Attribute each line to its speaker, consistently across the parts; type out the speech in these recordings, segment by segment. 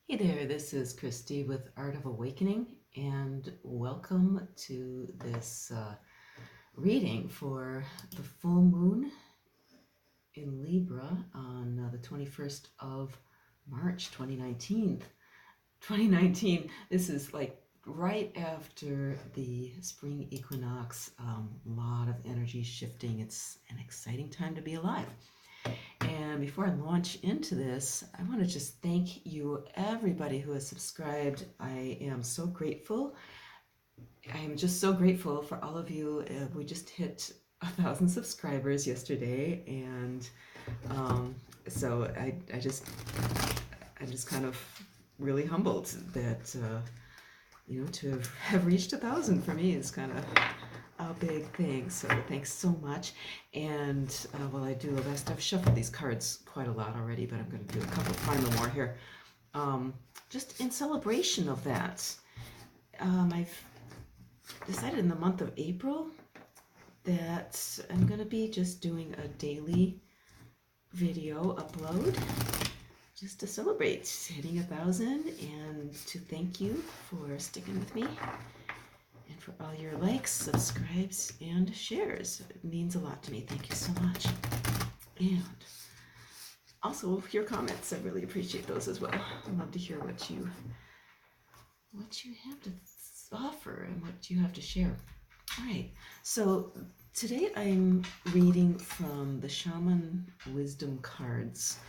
Speaker 1: Hey there, this is Christy with Art of Awakening, and welcome to this reading for the full moon in Libra on the 21st of March 2019. 2019, this is like right after the spring equinox, a lot of energy shifting. It's an exciting time to be alive. And before I launch into this, I want to just thank you, everybody who has subscribed. I am so grateful. I am just so grateful for all of you. We just hit 1,000 subscribers yesterday, and so I'm just kind of really humbled that to have reached 1,000 for me is kind of a big thing. So thanks so much. And while I do the rest, I've shuffled these cards quite a lot already, but I'm going to do a couple final more here. Just in celebration of that, I've decided in the month of April that I'm going to be just doing a daily video upload just to celebrate hitting 1,000 and to thank you for sticking with me and for all your likes, subscribes, and shares. It means a lot to me. Thank you so much. And also your comments. I really appreciate those as well. I'd love to hear what you have to offer and what you have to share. All right. So today I'm reading from the Shaman Wisdom cards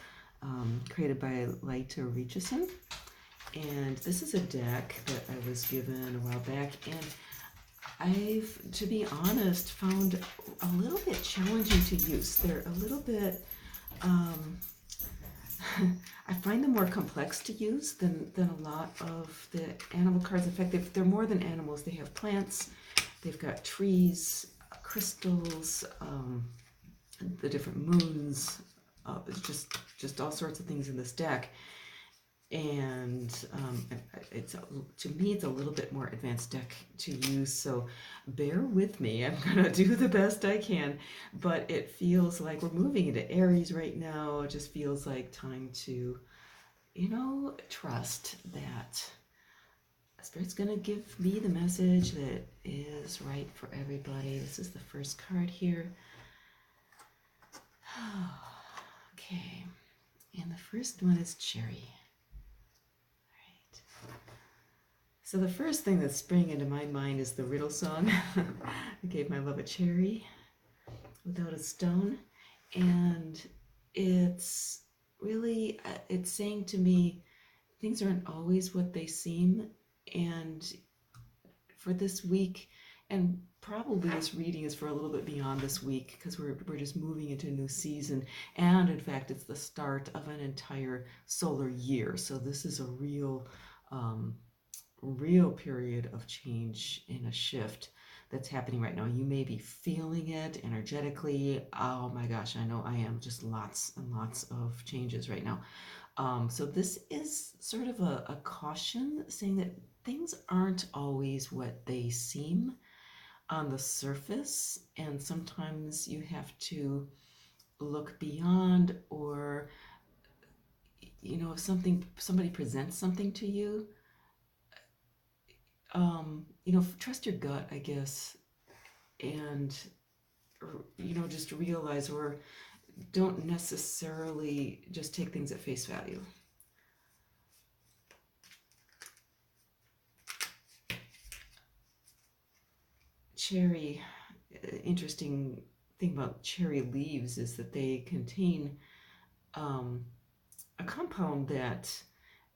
Speaker 1: created by Leita, Richesson. And this is a deck that I was given a while back, and I've, to be honest, found a little bit challenging to use. They're a little bit, I find them more complex to use than a lot of the animal cards. In fact, they're more than animals. They have plants, they've got trees, crystals, the different moons, just all sorts of things in this deck. And to me it's a little bit more advanced deck to use, so bear with me. I'm gonna do the best I can, but it feels like we're moving into Aries right now. It just feels like time to trust that Spirit's gonna give me the message that is right for everybody. This is the first card here. Okay, and the first one is Cherry. So the first thing that's springing into my mind is the riddle song. I gave my love a cherry without a stone. And it's really, it's saying to me, things aren't always what they seem. And for this week, and probably this reading is for a little bit beyond this week, because we're just moving into a new season. And in fact, it's the start of an entire solar year. So this is a real period of change and a shift that's happening right now. You may be feeling it energetically. Oh my gosh, I know I am. Just lots and lots of changes right now. So this is sort of a caution saying that things aren't always what they seem on the surface, and sometimes you have to look beyond, or if somebody presents something to you, trust your gut, I guess, and just realize, or don't necessarily just take things at face value. Cherry, interesting thing about cherry leaves is that they contain a compound that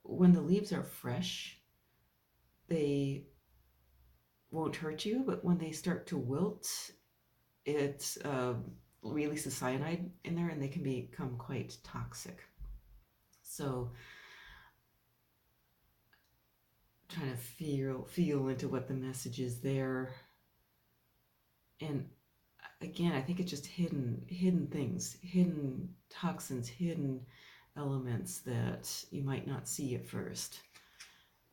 Speaker 1: when the leaves are fresh, they won't hurt you, but when they start to wilt, it releases cyanide in there, and they can become quite toxic. So trying to feel into what the message is there. And again, I think it's just hidden things, hidden toxins, hidden elements that you might not see at first,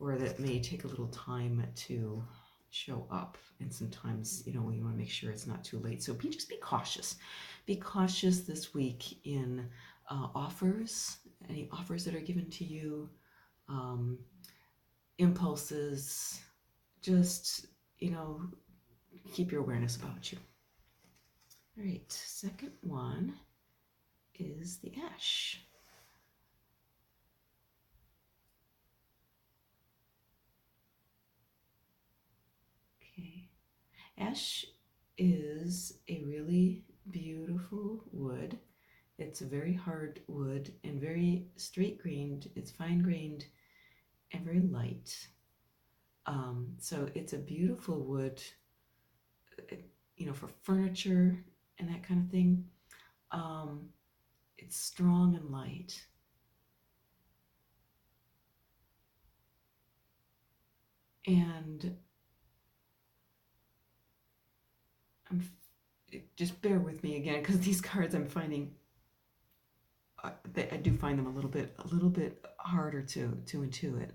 Speaker 1: or that may take a little time to show up. And sometimes, we want to make sure it's not too late. So just be cautious. Be cautious this week in offers, any offers that are given to you. um, impulses. Just, keep your awareness about you. All right, second one is the ash. Okay. Ash is a really beautiful wood. It's a very hard wood and very straight grained. It's fine grained and very light. So it's a beautiful wood, for furniture and that kind of thing. It's strong and light. And just bear with me again, because these cards I'm finding, I do find them a little bit harder to intuit.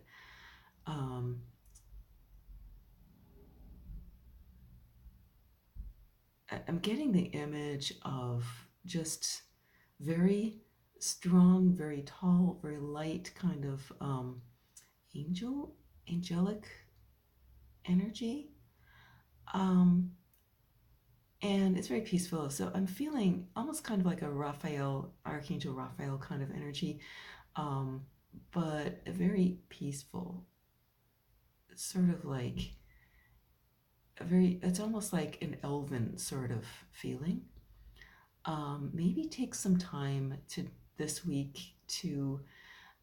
Speaker 1: I'm getting the image of just very strong, very tall, very light kind of angelic energy. And it's very peaceful. So I'm feeling almost kind of like a Archangel Raphael kind of energy, but very peaceful. It's sort of like it's almost like an elven sort of feeling. Maybe take some time this week to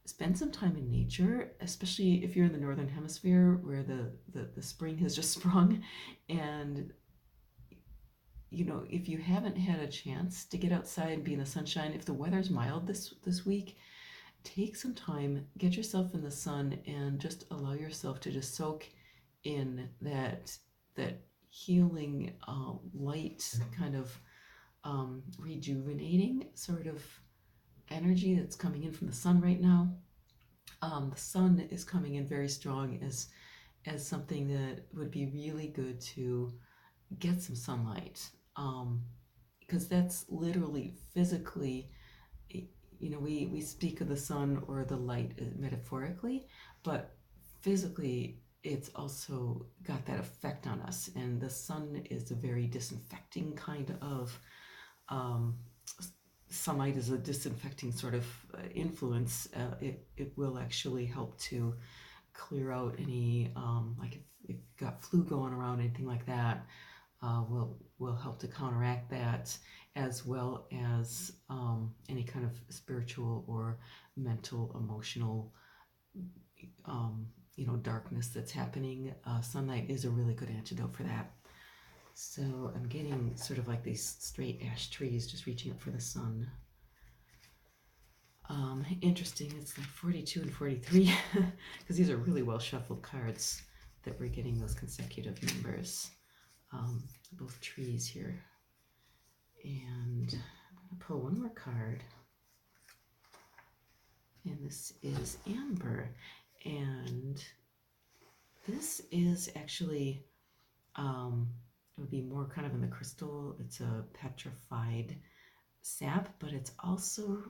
Speaker 1: spend some time in nature, especially if you're in the northern hemisphere where the spring has just sprung. And if you haven't had a chance to get outside and be in the sunshine, if the weather's mild this week, take some time, get yourself in the sun, and just allow yourself to just soak in that healing, light, kind of rejuvenating sort of energy that's coming in from the sun right now. The sun is coming in very strong as something that would be really good to get some sunlight, because that's literally physically, we speak of the sun or the light metaphorically, but physically it's also got that effect on us. And the sun is a very disinfecting kind of, sunlight is a disinfecting sort of influence. It will actually help to clear out any, like if you've got flu going around, anything like that, will help to counteract that, as well as any kind of spiritual or mental, emotional, darkness that's happening. Sunlight is a really good antidote for that. So I'm getting sort of like these straight ash trees just reaching up for the sun. Interesting, it's like 42 and 43, because these are really well shuffled cards that we're getting those consecutive numbers. Both trees here. And I'm going to pull one more card. And this is Amber. And this is actually, it would be more kind of in the crystal. It's a petrified sap, but it's also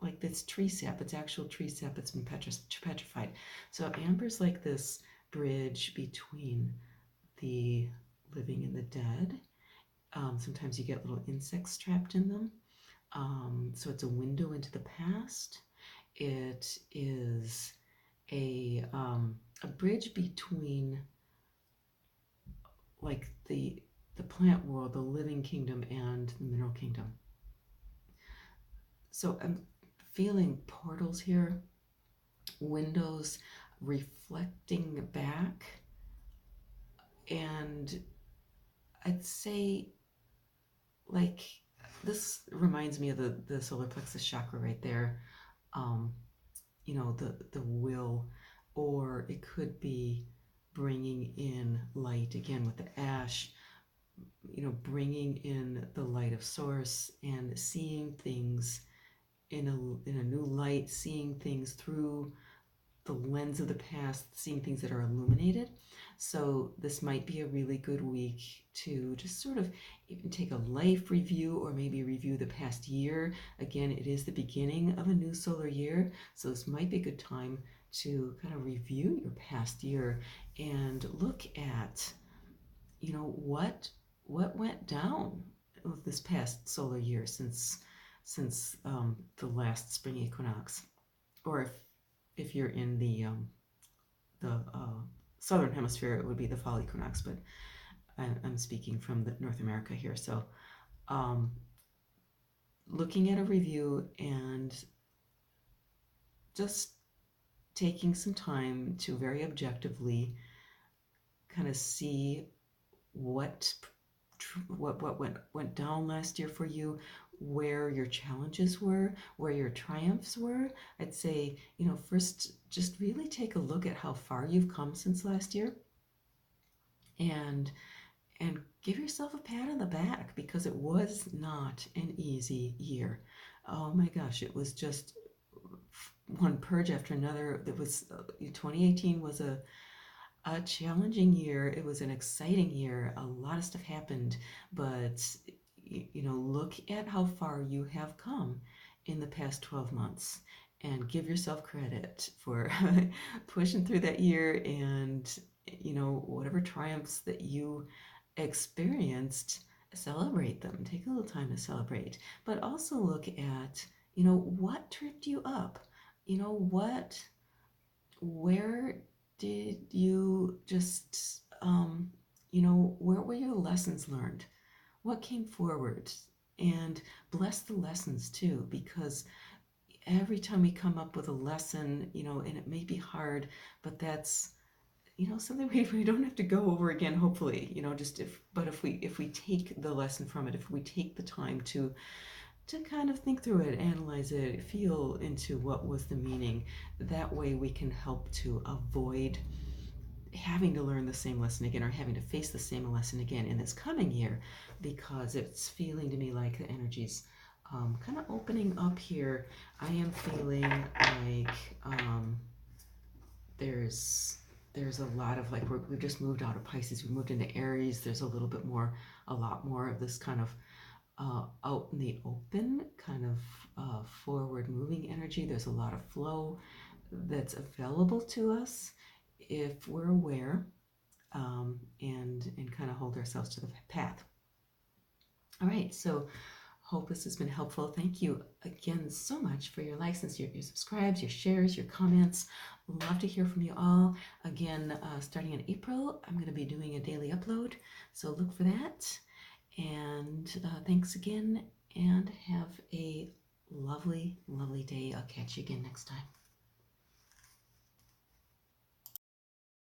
Speaker 1: like this tree sap. It's actual tree sap that's been petrified. So amber's like this bridge between the living and the dead. Sometimes you get little insects trapped in them. So it's a window into the past. It is a bridge between like the plant world, the living kingdom, and the mineral kingdom. So I'm feeling portals here, windows reflecting back, and I'd say like this reminds me of the solar plexus chakra right there. The will, or it could be bringing in light again with the ash, bringing in the light of source and seeing things in a new light, seeing things through the lens of the past, seeing things that are illuminated. So this might be a really good week to just sort of even take a life review or maybe review the past year. Again, it is the beginning of a new solar year, so this might be a good time to kind of review your past year and look at, what went down with this past solar year since the last spring equinox, or if you're in the southern hemisphere, it would be the fall equinox, but I'm speaking from North America here. So looking at a review and just taking some time to very objectively kind of see what went down last year for you, where your challenges were, where your triumphs were. I'd say, first just really take a look at how far you've come since last year, and give yourself a pat on the back, because it was not an easy year. Oh my gosh, it was just one purge after another. 2018 was a challenging year. It was an exciting year. A lot of stuff happened, but look at how far you have come in the past 12 months and give yourself credit for pushing through that year, and whatever triumphs that you experienced, celebrate them. Take a little time to celebrate, but also look at what tripped you up. Where did you just where were your lessons learned? What came forward? And bless the lessons too, because every time we come up with a lesson, and it may be hard, but that's something we don't have to go over again, hopefully. If we take the lesson from it, if we take the time to kind of think through it, analyze it, feel into what was the meaning, that way we can help to avoid having to learn the same lesson again, or having to face the same lesson again in this coming year, because it's feeling to me like the energy's kind of opening up here. I am feeling like there's a lot of, like, we've just moved out of Pisces, we moved into Aries. There's a lot more of this kind of out in the open, kind of forward moving energy. There's a lot of flow that's available to us if we're aware, and kind of hold ourselves to the path. All right, so hope this has been helpful. Thank you again so much for your likes and your subscribes, your shares, your comments. Love to hear from you all. Again, starting in April, I'm going to be doing a daily upload, so look for that. And thanks again, and have a lovely, lovely day. I'll catch you again next time.